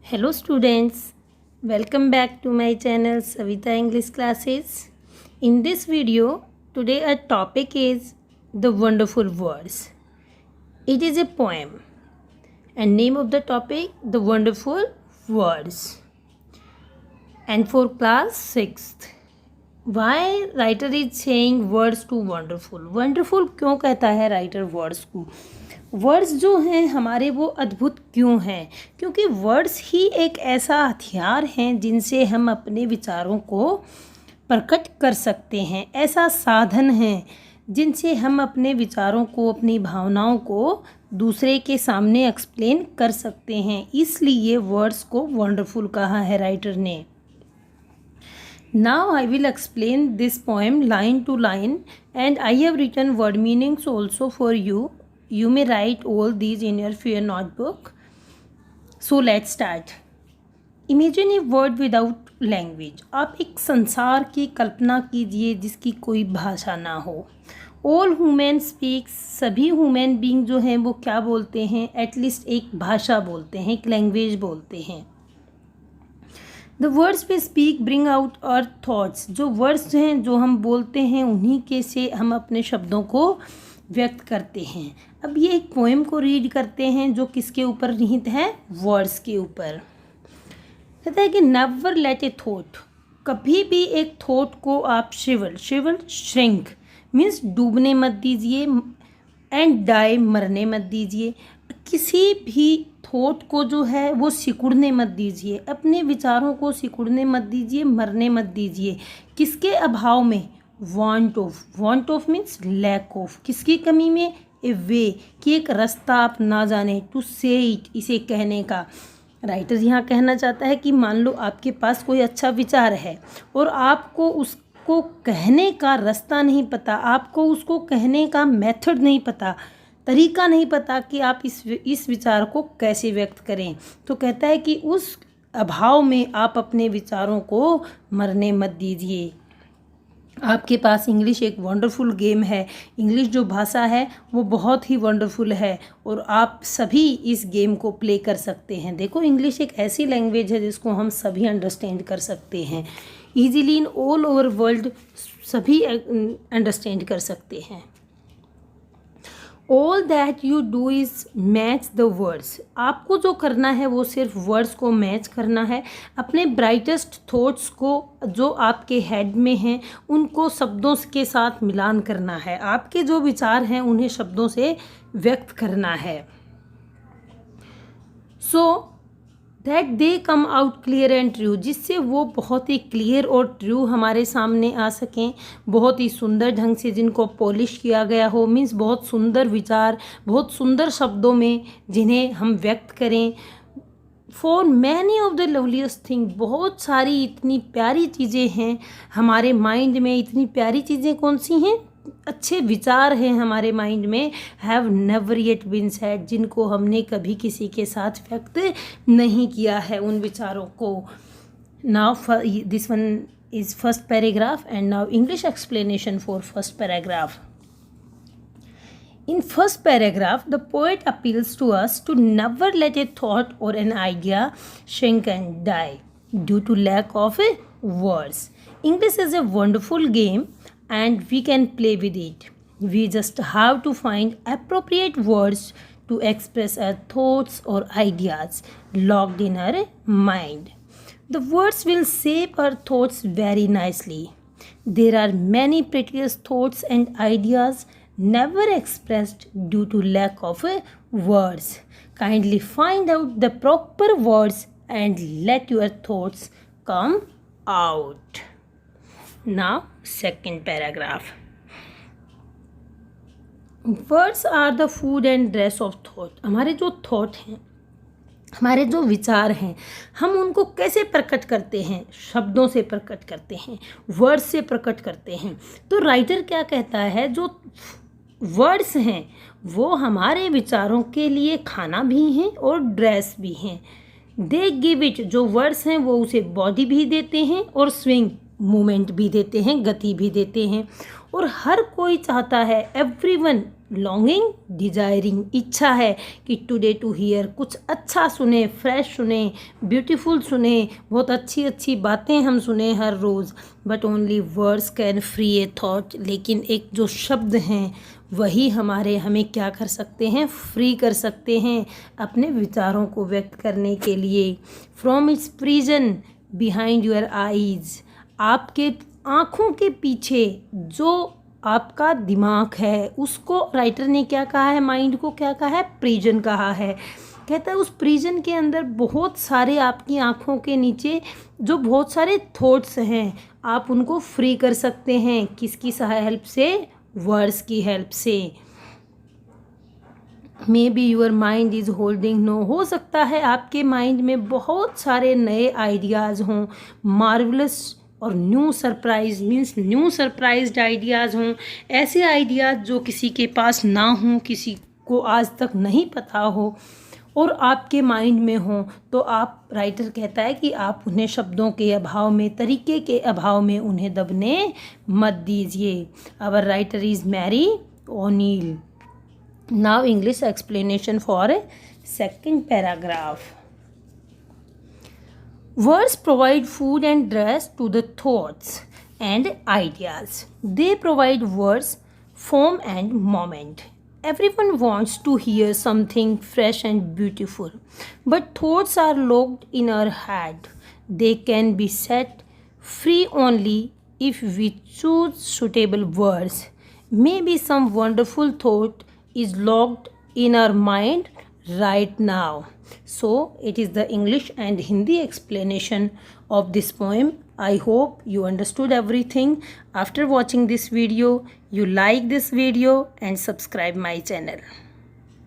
Hello students, welcome back to my channel Savita English Classes. In this video, today our topic is the wonderful words. It is a poem and name of the topic the wonderful words. And for class 6th, why writer is saying words to wonderful? Wonderful क्यों कहता है writer words को? Words जो हैं हमारे वो अद्भुत क्यों हैं? क्योंकि वर्ड्स ही एक ऐसा हथियार हैं जिनसे हम अपने विचारों को प्रकट कर सकते हैं, ऐसा साधन है जिनसे हम अपने विचारों को, अपनी भावनाओं को दूसरे के सामने एक्सप्लेन कर सकते हैं। इसलिए वर्ड्स को वंडरफुल कहा है राइटर ने। Now I will explain this poem line to line and I have written word meanings also for you. You may write all these in your notebook. So let's start. Imagine a world without language. आप एक संसार की कल्पना कीजिए जिसकी कोई भाषा ना हो। All human speaks, सभी ह्यूमन बीइंग जो हैं वो क्या बोलते हैं? एटलीस्ट एक भाषा बोलते हैं, एक लैंग्वेज बोलते हैं। The words we speak bring out our thoughts. जो वर्ड्स हैं जो हम बोलते हैं उन्हीं के से हम अपने शब्दों को व्यक्त करते हैं। अब ये एक पोएम को रीड करते हैं जो किसके ऊपर निहित है? वर्ड्स के ऊपर। कहता है कि नेवर लेट ए थॉट, कभी भी एक थॉट को आप श्रिंक मीन्स डूबने मत दीजिए, एंड डाई मरने मत दीजिए। किसी भी थॉट को जो है वो सिकुड़ने मत दीजिए, अपने विचारों को सिकुड़ने मत दीजिए, मरने मत दीजिए। किसके अभाव में? Want of means lack of, किसकी कमी में? ए वे, कि एक रास्ता आप ना जाने, टू से इट, इसे कहने का। राइटर यहाँ कहना चाहता है कि मान लो आपके पास कोई अच्छा विचार है और आपको उसको कहने का रास्ता नहीं पता, आपको उसको कहने का मेथड नहीं पता, तरीका नहीं पता कि आप इस विचार को कैसे व्यक्त करें। तो कहता है कि उस अभाव में आप अपने विचारों को मरने मत दीजिए। आपके पास इंग्लिश एक वंडरफुल गेम है, इंग्लिश जो भाषा है वो बहुत ही वंडरफुल है और आप सभी इस गेम को प्ले कर सकते हैं। देखो, इंग्लिश एक ऐसी लैंग्वेज है जिसको हम सभी अंडरस्टैंड कर सकते हैं easily, in all over world सभी अंडरस्टैंड कर सकते हैं। All that you do is match the words, आपको जो करना है वो सिर्फ वर्ड्स को मैच करना है। अपने ब्राइटेस्ट थॉट्स को जो आपके हेड में हैं उनको शब्दों के साथ मिलान करना है। आपके जो विचार हैं उन्हें शब्दों से व्यक्त करना है। So that they come out clear and true, जिससे वो बहुत ही क्लियर और ट्रू हमारे सामने आ सकें, बहुत ही सुंदर ढंग से, जिनको पॉलिश किया गया हो, मीन्स बहुत सुंदर विचार, बहुत सुंदर शब्दों में जिन्हें हम व्यक्त करें। For many of the loveliest thing, बहुत सारी इतनी प्यारी चीज़ें हैं हमारे माइंड में। इतनी प्यारी चीज़ें कौन सी हैं? अच्छे विचार हैं हमारे माइंड में, have never yet been said, जिनको हमने कभी किसी के साथ व्यक्त नहीं किया है उन विचारों को। Now this one is first paragraph and now English explanation for first paragraph. In first paragraph, the poet appeals to us to never let a thought or an idea shrink and die due to lack of words. English is a wonderful game and we can play with it. We just have to find appropriate words to express our thoughts or ideas locked in our mind. The words will shape our thoughts very nicely. There are many prettiest thoughts and ideas never expressed due to lack of words. Kindly find out the proper words and let your thoughts come out. Now, second paragraph. Words are the food and dress of thought. हमारे जो thought हैं, हमारे जो विचार हैं, हम उनको कैसे प्रकट करते हैं? शब्दों से प्रकट करते हैं, वर्ड्स से प्रकट करते हैं। तो राइटर क्या कहता है? जो वर्ड्स हैं वो हमारे विचारों के लिए खाना भी हैं और ड्रेस भी हैं। दे गिव इट, जो वर्ड्स हैं वो उसे बॉडी भी देते हैं और स्विंग मूवमेंट भी देते हैं, गति भी देते हैं। और हर कोई चाहता है, एवरीवन लॉन्गिंग, डिजायरिंग, इच्छा है कि टुडे टू हियर, कुछ अच्छा सुने, फ्रेश सुने, ब्यूटीफुल सुने, बहुत अच्छी अच्छी बातें हम सुने हर रोज़। But only words can free a thought, लेकिन एक जो शब्द हैं वही हमें क्या कर सकते हैं, फ्री कर सकते हैं अपने विचारों को व्यक्त करने के लिए। From its prison behind your eyes, आपके आँखों के पीछे जो आपका दिमाग है उसको राइटर ने क्या कहा है, माइंड को क्या कहा है, प्रिजन कहा है। कहता है उस प्रिजन के अंदर बहुत सारे, आपकी आँखों के नीचे जो बहुत सारे थॉट्स हैं, आप उनको फ्री कर सकते हैं। किसकी हेल्प से, वर्ड्स की हेल्प से। May be your mind is holding no, हो सकता है आपके माइंड में बहुत सारे नए आइडियाज़ हों, मार्वलस और new surprise means new surprised ideas हों, ऐसे आइडियाज़ जो किसी के पास ना हों, किसी को आज तक नहीं पता हो और आपके माइंड में हों, तो आप, राइटर कहता है कि आप उन्हें शब्दों के अभाव में, तरीके के अभाव में उन्हें दबने मत दीजिए। Our writer is Mary O'Neill. Now English explanation for second paragraph. Words provide food and dress to the thoughts and ideas. They provide words, form and moment. Everyone wants to hear something fresh and beautiful, but thoughts are locked in our head. They can be set free only if we choose suitable words. Maybe some wonderful thought is locked in our mind right now. So it is the English and Hindi explanation of this poem. I hope you understood everything. After watching this video, you like this video and subscribe my channel.